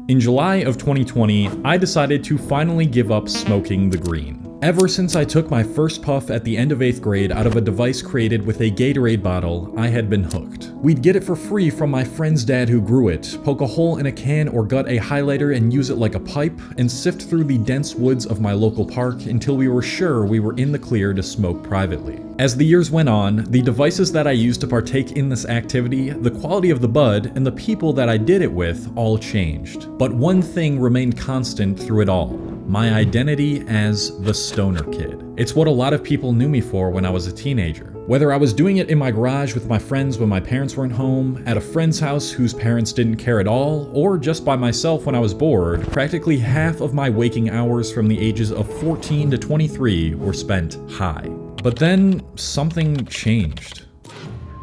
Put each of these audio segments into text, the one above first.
In July of 2020, I decided to finally give up smoking the green. Ever since I took my first puff at the end of 8th grade out of a device created with a Gatorade bottle, I had been hooked. We'd get it for free from my friend's dad who grew it, poke a hole in a can or gut a highlighter and use it like a pipe, and sift through the dense woods of my local park until we were sure we were in the clear to smoke privately. As the years went on, the devices that I used to partake in this activity, the quality of the bud, and the people that I did it with all changed. But one thing remained constant through it all: my identity as the stoner kid. It's what a lot of people knew me for when I was a teenager. Whether I was doing it in my garage with my friends when my parents weren't home, at a friend's house whose parents didn't care at all, or just by myself when I was bored, practically half of my waking hours from the ages of 14 to 23 were spent high. But then something changed.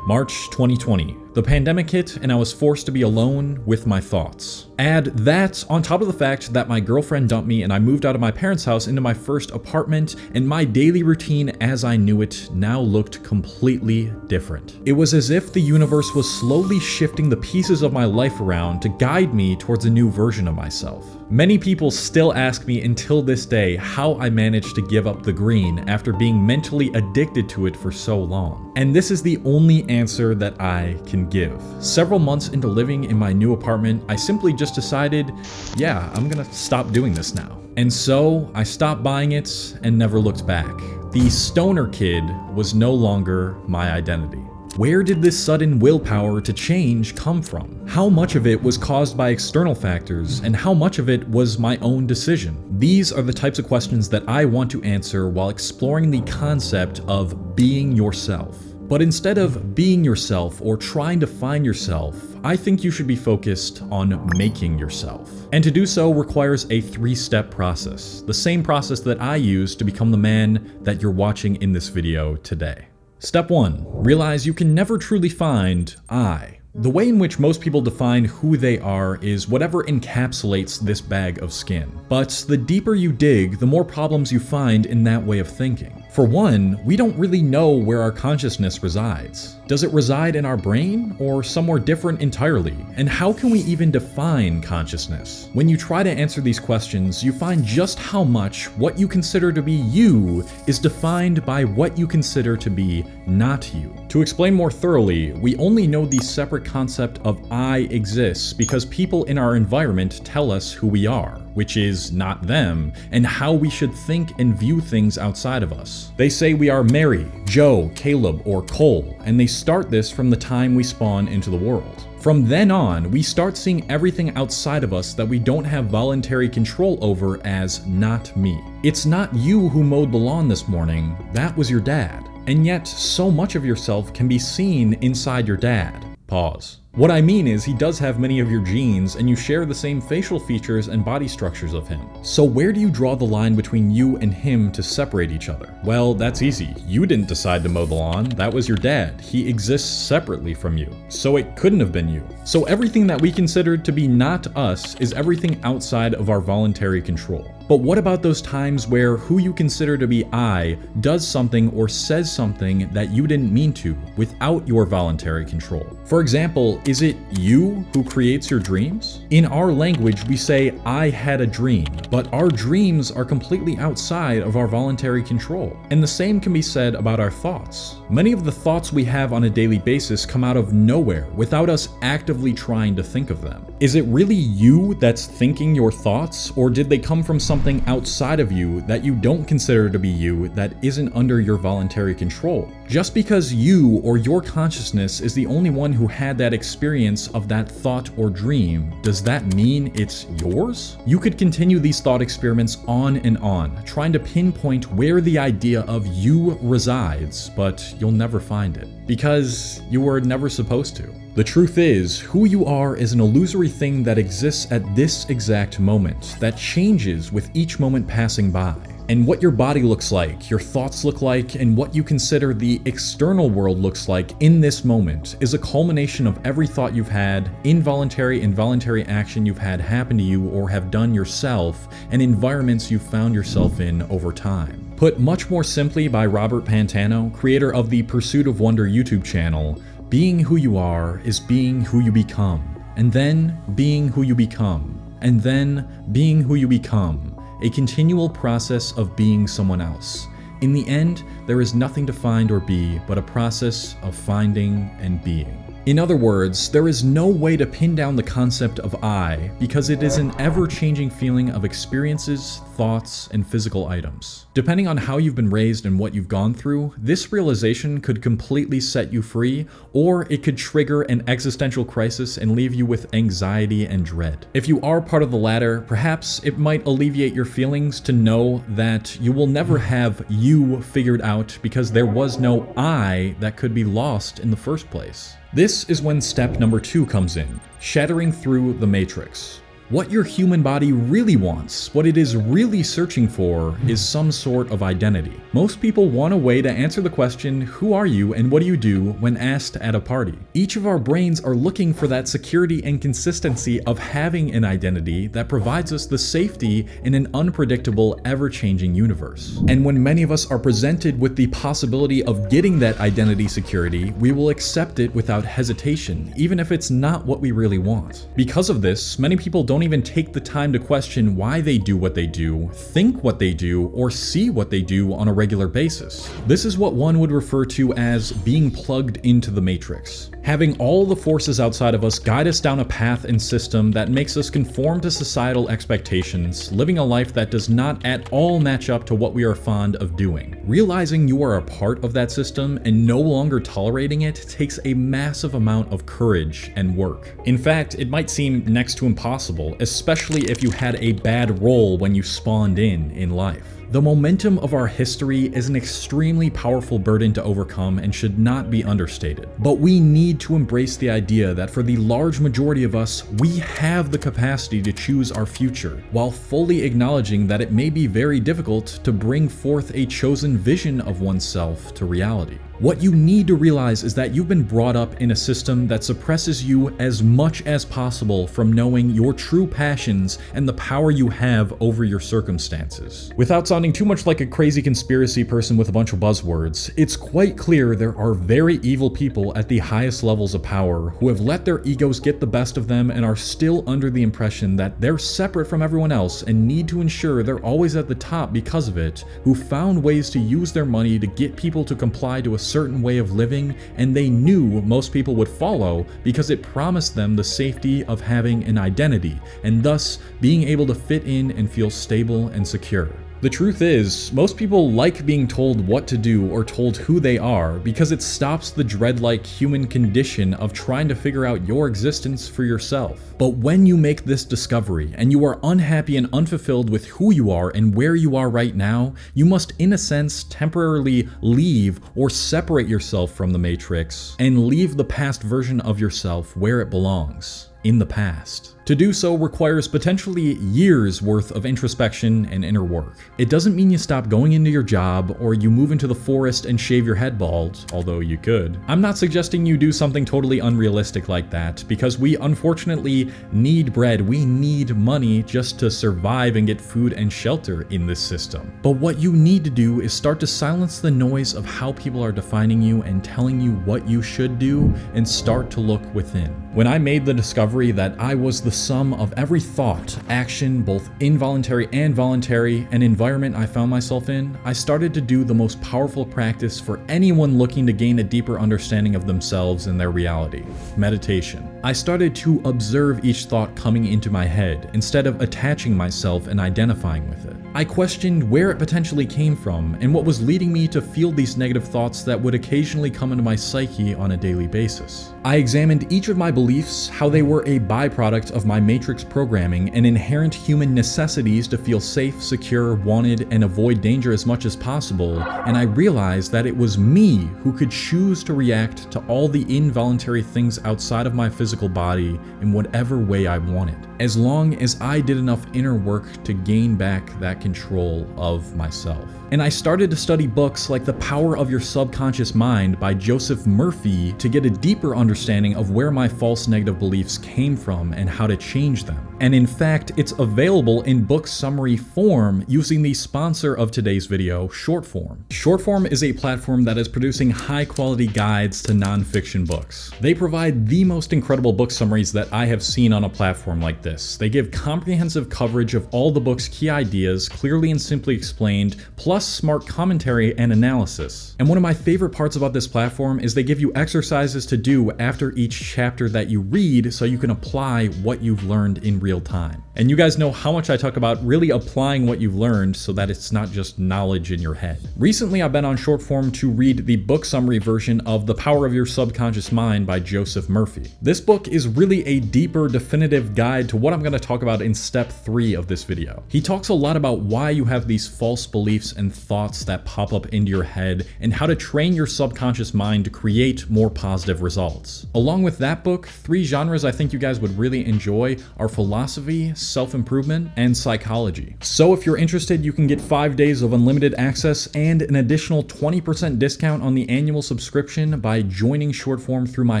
March 2020. The pandemic hit and I was forced to be alone with my thoughts. Add that on top of the fact that my girlfriend dumped me and I moved out of my parents' house into my first apartment, and my daily routine as I knew it now looked completely different. It was as if the universe was slowly shifting the pieces of my life around to guide me towards a new version of myself. Many people still ask me until this day how I managed to give up the green after being mentally addicted to it for so long. And this is the only answer that I can give. Several months into living in my new apartment, I simply just decided, yeah, I'm gonna stop doing this now. And so I stopped buying it and never looked back. The stoner kid was no longer my identity. Where did this sudden willpower to change come from? How much of it was caused by external factors, and how much of it was my own decision? These are the types of questions that I want to answer while exploring the concept of being yourself. But instead of being yourself or trying to find yourself, I think you should be focused on making yourself. And to do so requires a 3-step process, the same process that I use to become the man that you're watching in this video today. Step 1. Realize you can never truly find I. The way in which most people define who they are is whatever encapsulates this bag of skin. But the deeper you dig, the more problems you find in that way of thinking. For one, we don't really know where our consciousness resides. Does it reside in our brain or somewhere different entirely? And how can we even define consciousness? When you try to answer these questions, you find just how much what you consider to be you is defined by what you consider to be not you. To explain more thoroughly, we only know the separate concept of I exists because people in our environment tell us who we are, which is not them, and how we should think and view things outside of us. They say we are Mary, Joe, Caleb, or Cole, and they start this from the time we spawn into the world. From then on, we start seeing everything outside of us that we don't have voluntary control over as not me. It's not you who mowed the lawn this morning, that was your dad. And yet, so much of yourself can be seen inside your dad. Pause. What I mean is he does have many of your genes and you share the same facial features and body structures of him. So where do you draw the line between you and him to separate each other? Well, that's easy. You didn't decide to mow the lawn, that was your dad. He exists separately from you, so it couldn't have been you. So everything that we considered to be not us is everything outside of our voluntary control. But what about those times where who you consider to be I does something or says something that you didn't mean to without your voluntary control? For example, is it you who creates your dreams? In our language, we say, I had a dream, but our dreams are completely outside of our voluntary control. And the same can be said about our thoughts. Many of the thoughts we have on a daily basis come out of nowhere without us actively trying to think of them. Is it really you that's thinking your thoughts, or did they come from something outside of you that you don't consider to be you that isn't under your voluntary control? Just because you or your consciousness is the only one who had that experience of that thought or dream, does that mean it's yours? You could continue these thought experiments on and on, trying to pinpoint where the idea of you resides, but you'll never find it, because you were never supposed to. The truth is, who you are is an illusory thing that exists at this exact moment, that changes with each moment passing by. And what your body looks like, your thoughts look like, and what you consider the external world looks like in this moment is a culmination of every thought you've had, involuntary and voluntary action you've had happen to you or have done yourself, and environments you've found yourself in over time. Put much more simply by Robert Pantano, creator of the Pursuit of Wonder YouTube channel, being who you are is being who you become, and then being who you become and then being who you become, a continual process of being someone else. In the end, there is nothing to find or be but a process of finding and being. In other words, there is no way to pin down the concept of I because it is an ever-changing feeling of experiences, thoughts, and physical items. Depending on how you've been raised and what you've gone through, this realization could completely set you free, or it could trigger an existential crisis and leave you with anxiety and dread. If you are part of the latter, perhaps it might alleviate your feelings to know that you will never have you figured out because there was no I that could be lost in the first place. This is when step number 2 comes in, shattering through the matrix. What your human body really wants, what it is really searching for, is some sort of identity. Most people want a way to answer the question, who are you and what do you do, when asked at a party. Each of our brains are looking for that security and consistency of having an identity that provides us the safety in an unpredictable, ever-changing universe. And when many of us are presented with the possibility of getting that identity security, we will accept it without hesitation, even if it's not what we really want. Because of this, many people don't even take the time to question why they do what they do, think what they do, or see what they do on a regular basis. This is what one would refer to as being plugged into the matrix. Having all the forces outside of us guide us down a path and system that makes us conform to societal expectations, living a life that does not at all match up to what we are fond of doing. Realizing you are a part of that system and no longer tolerating it takes a massive amount of courage and work. In fact, it might seem next to impossible, especially if you had a bad role when you spawned in life. The momentum of our history is an extremely powerful burden to overcome and should not be understated. But we need to embrace the idea that for the large majority of us, we have the capacity to choose our future, while fully acknowledging that it may be very difficult to bring forth a chosen vision of oneself to reality. What you need to realize is that you've been brought up in a system that suppresses you as much as possible from knowing your true passions and the power you have over your circumstances. Without sounding too much like a crazy conspiracy person with a bunch of buzzwords, it's quite clear there are very evil people at the highest levels of power who have let their egos get the best of them and are still under the impression that they're separate from everyone else and need to ensure they're always at the top because of it, who found ways to use their money to get people to comply to a certain way of living, and they knew most people would follow because it promised them the safety of having an identity and thus being able to fit in and feel stable and secure. The truth is, most people like being told what to do or told who they are because it stops the dread-like human condition of trying to figure out your existence for yourself. But when you make this discovery and you are unhappy and unfulfilled with who you are and where you are right now, you must in a sense temporarily leave or separate yourself from the matrix and leave the past version of yourself where it belongs, in the past. To do so requires potentially years worth of introspection and inner work. It doesn't mean you stop going into your job or you move into the forest and shave your head bald, although you could. I'm not suggesting you do something totally unrealistic like that, because we unfortunately need bread, we need money just to survive and get food and shelter in this system. But what you need to do is start to silence the noise of how people are defining you and telling you what you should do, and start to look within. When I made the discovery that I was the sum of every thought, action, both involuntary and voluntary, and environment I found myself in, I started to do the most powerful practice for anyone looking to gain a deeper understanding of themselves and their reality: meditation. I started to observe each thought coming into my head instead of attaching myself and identifying with it. I questioned where it potentially came from and what was leading me to feel these negative thoughts that would occasionally come into my psyche on a daily basis. I examined each of my beliefs, how they were a byproduct of my matrix programming and inherent human necessities to feel safe, secure, wanted, and avoid danger as much as possible, and I realized that it was me who could choose to react to all the involuntary things outside of my physical body in whatever way I wanted, as long as I did enough inner work to gain back that control of myself. And I started to study books like The Power of Your Subconscious Mind by Joseph Murphy to get a deeper understanding of where my false negative beliefs came from and how to change them. And in fact, it's available in book summary form using the sponsor of today's video, Shortform. Shortform is a platform that is producing high-quality guides to nonfiction books. They provide the most incredible book summaries that I have seen on a platform like this. They give comprehensive coverage of all the book's key ideas, clearly and simply explained, plus smart commentary and analysis. And one of my favorite parts about this platform is they give you exercises to do after each chapter that you read so you can apply what you've learned in real time. And you guys know how much I talk about really applying what you've learned so that it's not just knowledge in your head. Recently, I've been on Shortform to read the book summary version of The Power of Your Subconscious Mind by Joseph Murphy. This book is really a deeper, definitive guide to what I'm going to talk about in step 3 of this video. He talks a lot about why you have these false beliefs and thoughts that pop up into your head and how to train your subconscious mind to create more positive results. Along with that book, 3 genres I think you guys would really enjoy are philosophy, self-improvement, and psychology. So if you're interested, you can get 5 days of unlimited access and an additional 20% discount on the annual subscription by joining Shortform through my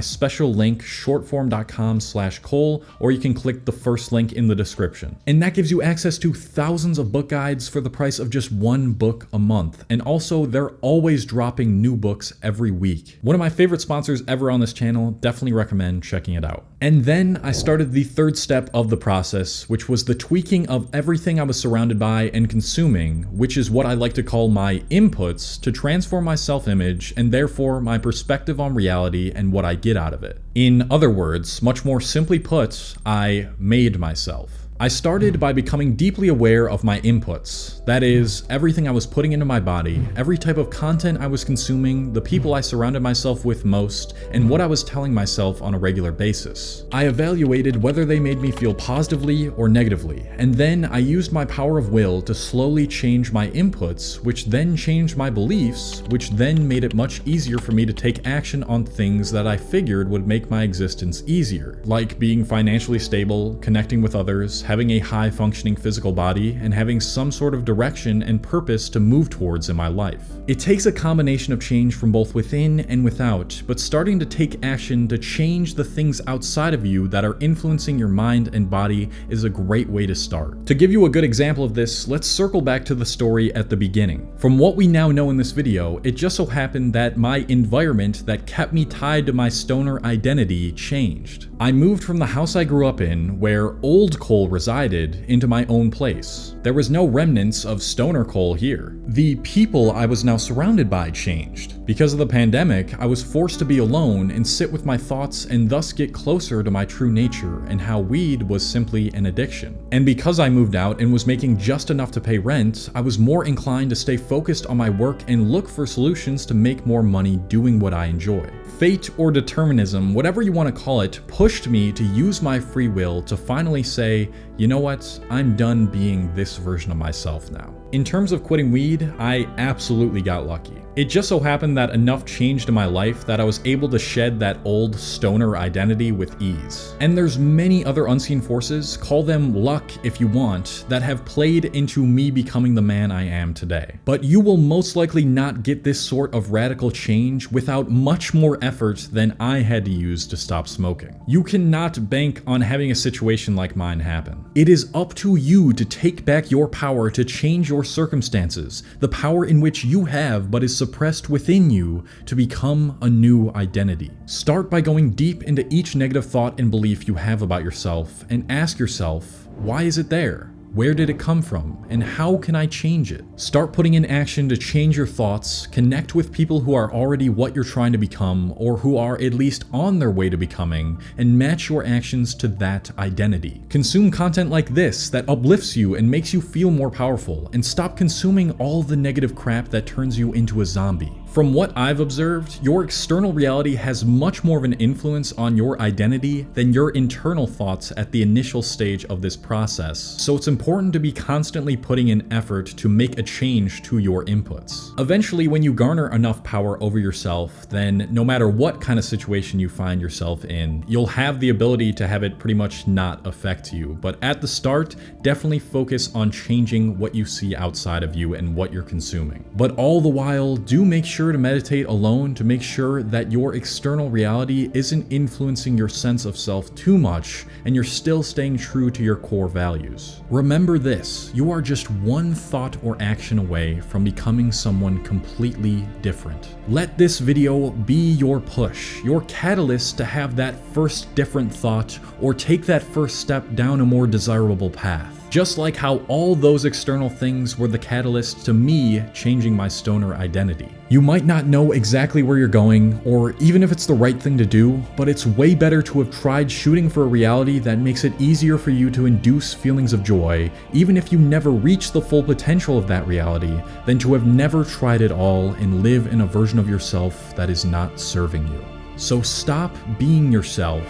special link, shortform.com/Cole, or you can click the first link in the description. And that gives you access to thousands of book guides for the price of just 1 book a month. And also, they're always dropping new books every week. One of my favorite sponsors ever on this channel, definitely recommend checking it out. And then I started the 3rd step of the process, which was the tweaking of everything I was surrounded by and consuming, which is what I like to call my inputs, to transform my self-image and therefore my perspective on reality and what I get out of it. In other words, much more simply put, I made myself. I started by becoming deeply aware of my inputs. That is, everything I was putting into my body, every type of content I was consuming, the people I surrounded myself with most, and what I was telling myself on a regular basis. I evaluated whether they made me feel positively or negatively, and then I used my power of will to slowly change my inputs, which then changed my beliefs, which then made it much easier for me to take action on things that I figured would make my existence easier, like being financially stable, connecting with others, having a high-functioning physical body, and having some sort of direction and purpose to move towards in my life. It takes a combination of change from both within and without, but starting to take action to change the things outside of you that are influencing your mind and body is a great way to start. To give you a good example of this, let's circle back to the story at the beginning. From what we now know in this video, it just so happened that my environment that kept me tied to my stoner identity changed. I moved from the house I grew up in, where old Cole resided, into my own place. There was no remnants of stoner Cole here. The people I was now surrounded by changed. Because of the pandemic, I was forced to be alone and sit with my thoughts and thus get closer to my true nature and how weed was simply an addiction. And because I moved out and was making just enough to pay rent, I was more inclined to stay focused on my work and look for solutions to make more money doing what I enjoy. Fate or determinism, whatever you want to call it, pushed me to use my free will to finally say, you know what, I'm done being this version of myself now. In terms of quitting weed, I absolutely got lucky. It just so happened that enough changed in my life that I was able to shed that old stoner identity with ease. And there's many other unseen forces, call them luck if you want, that have played into me becoming the man I am today. But you will most likely not get this sort of radical change without much more effort than I had to use to stop smoking. You cannot bank on having a situation like mine happen. It is up to you to take back your power to change your circumstances, the power in which you have but is suppressed within you, to become a new identity. Start by going deep into each negative thought and belief you have about yourself and ask yourself, why is it there? Where did it come from, and how can I change it? Start putting in action to change your thoughts, connect with people who are already what you're trying to become, or who are at least on their way to becoming, and match your actions to that identity. Consume content like this that uplifts you and makes you feel more powerful, and stop consuming all the negative crap that turns you into a zombie. From what I've observed, your external reality has much more of an influence on your identity than your internal thoughts at the initial stage of this process, so it's important to be constantly putting in effort to make a change to your inputs. Eventually, when you garner enough power over yourself, then no matter what kind of situation you find yourself in, you'll have the ability to have it pretty much not affect you. But at the start, definitely focus on changing what you see outside of you and what you're consuming. But all the while, do make sure sure to meditate alone to make sure that your external reality isn't influencing your sense of self too much and you're still staying true to your core values. Remember this, you are just one thought or action away from becoming someone completely different. Let this video be your push, your catalyst to have that first different thought or take that first step down a more desirable path. Just like how all those external things were the catalyst to me changing my stoner identity. You might not know exactly where you're going, or even if it's the right thing to do, but it's way better to have tried shooting for a reality that makes it easier for you to induce feelings of joy, even if you never reach the full potential of that reality, than to have never tried at all and live in a version of yourself that is not serving you. So stop being yourself,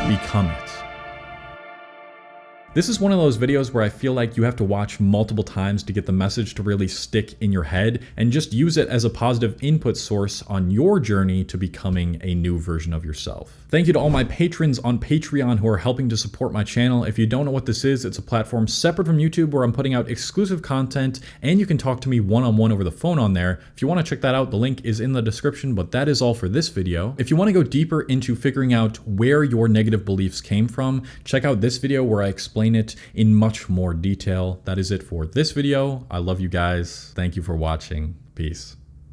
become it. This is one of those videos where I feel like you have to watch multiple times to get the message to really stick in your head and just use it as a positive input source on your journey to becoming a new version of yourself. Thank you to all my patrons on Patreon who are helping to support my channel. If you don't know what this is, it's a platform separate from YouTube where I'm putting out exclusive content and you can talk to me one-on-one over the phone on there. If you want to check that out, the link is in the description, but that is all for this video. If you want to go deeper into figuring out where your negative beliefs came from, check out this video where I explain it in much more detail. That is it for this video. I love you guys. Thank you for watching. Peace.